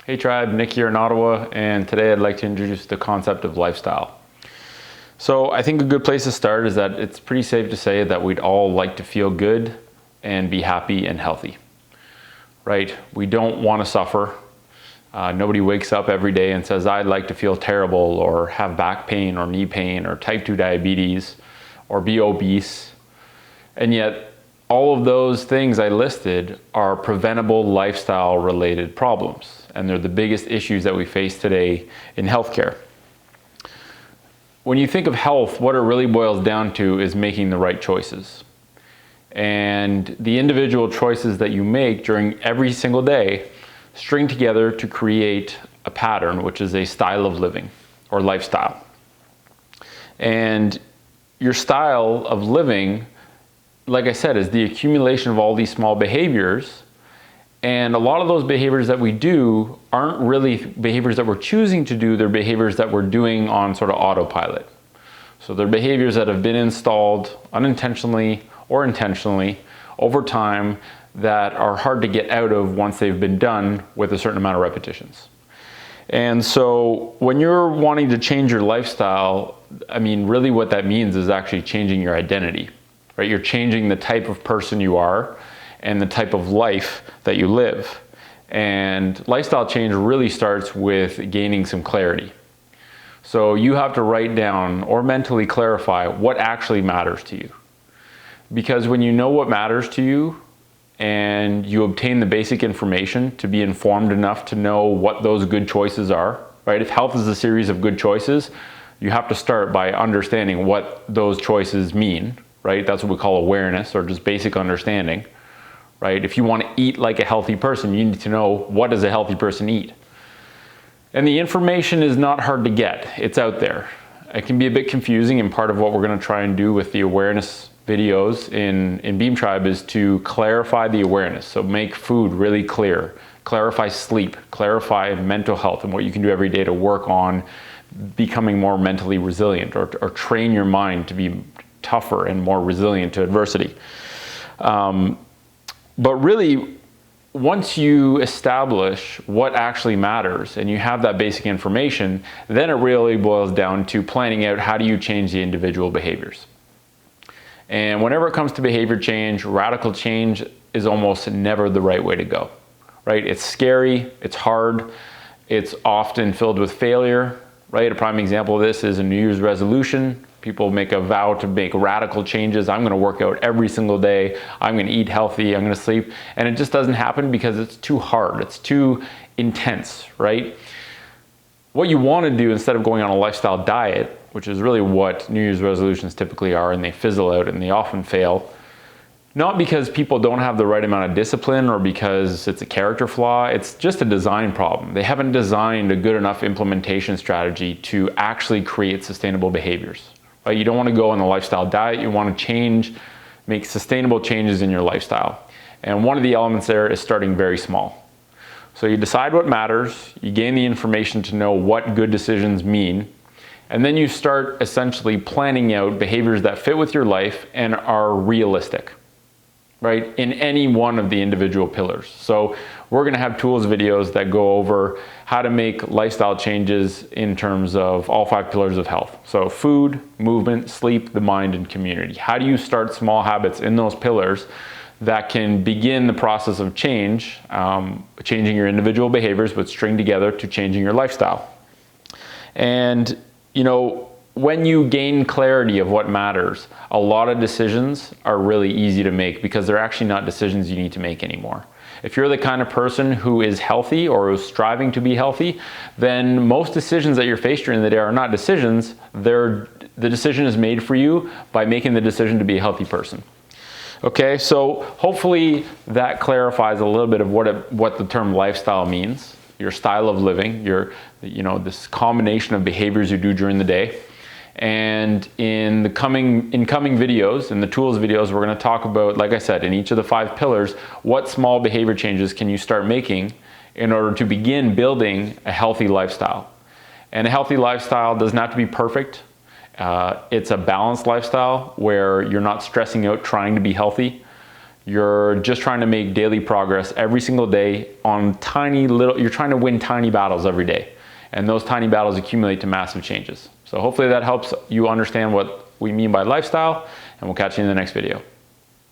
Hey Tribe, Nick here in Ottawa, and today I'd like to introduce the concept of lifestyle. So I think a good place to start is that it's pretty safe to say that we'd all like to feel good and be happy and healthy, right? We don't want to suffer. Nobody wakes up every day and says, I'd like to feel terrible or have back pain or knee pain or type 2 diabetes or be obese. And yet all of those things I listed are preventable lifestyle related problems. And they're the biggest issues that we face today in healthcare. When you think of health, what it really boils down to is making the right choices. And the individual choices that you make during every single day string together to create a pattern, which is a style of living or lifestyle. And your style of living, like I said, is the accumulation of all these small behaviors. And a lot of those behaviors that we do aren't really behaviors that we're choosing to do, they're behaviors that we're doing on sort of autopilot. So they're behaviors that have been installed unintentionally or intentionally over time that are hard to get out of once they've been done with a certain amount of repetitions. And so when you're wanting to change your lifestyle, I mean, really what that means is actually changing your identity, right? You're changing the type of person you are and the type of life that you live. And lifestyle change really starts with gaining some clarity. So you have to write down or mentally clarify what actually matters to you. Because when you know what matters to you and you obtain the basic information to be informed enough to know what those good choices are, right? If health is a series of good choices, you have to start by understanding what those choices mean, right? That's what we call awareness or just basic understanding. Right? If you want to eat like a healthy person, you need to know, what does a healthy person eat? And the information is not hard to get. It's out there. It can be a bit confusing, and part of what we're going to try and do with the awareness videos in Beam Tribe is to clarify the awareness. So make food really clear, clarify sleep, clarify mental health and what you can do every day to work on becoming more mentally resilient or train your mind to be tougher and more resilient to adversity. But really, once you establish what actually matters and you have that basic information, then it really boils down to planning out how do you change the individual behaviors. And whenever it comes to behavior change, radical change is almost never the right way to go, right? It's scary, it's hard, it's often filled with failure, right? A prime example of this is a New Year's resolution. People make a vow to make radical changes. I'm going to work out every single day. I'm going to eat healthy. I'm going to sleep. And it just doesn't happen because it's too hard. It's too intense, right? What you want to do instead of going on a lifestyle diet, which is really what New Year's resolutions typically are, and they fizzle out and they often fail, not because people don't have the right amount of discipline or because it's a character flaw, it's just a design problem. They haven't designed a good enough implementation strategy to actually create sustainable behaviors. You don't want to go on a lifestyle diet. You want to make sustainable changes in your lifestyle. And one of the elements there is starting very small. So you decide what matters, you gain the information to know what good decisions mean, and then you start essentially planning out behaviors that fit with your life and are realistic, right? In any one of the individual pillars. So we're going to have tools videos that go over how to make lifestyle changes in terms of all 5 pillars of health. So food, movement, sleep, the mind, and community. How do you start small habits in those pillars that can begin the process of change, changing your individual behaviors, but string together to changing your lifestyle. And, you know, when you gain clarity of what matters, a lot of decisions are really easy to make because they're actually not decisions you need to make anymore. If you're the kind of person who is healthy or is striving to be healthy, then most decisions that you're faced during the day are not decisions. The decision is made for you by making the decision to be a healthy person. Okay, so hopefully that clarifies a little bit of what the term lifestyle means. Your style of living, this combination of behaviors you do during the day. And in the coming videos, in the tools videos, we're going to talk about, like I said, in each of the 5 pillars, what small behavior changes can you start making in order to begin building a healthy lifestyle. And a healthy lifestyle doesn't have to be perfect. It's a balanced lifestyle where you're not stressing out trying to be healthy. You're just trying to make daily progress every single day on you're trying to win tiny battles every day. And those tiny battles accumulate to massive changes. So hopefully that helps you understand what we mean by lifestyle, and we'll catch you in the next video.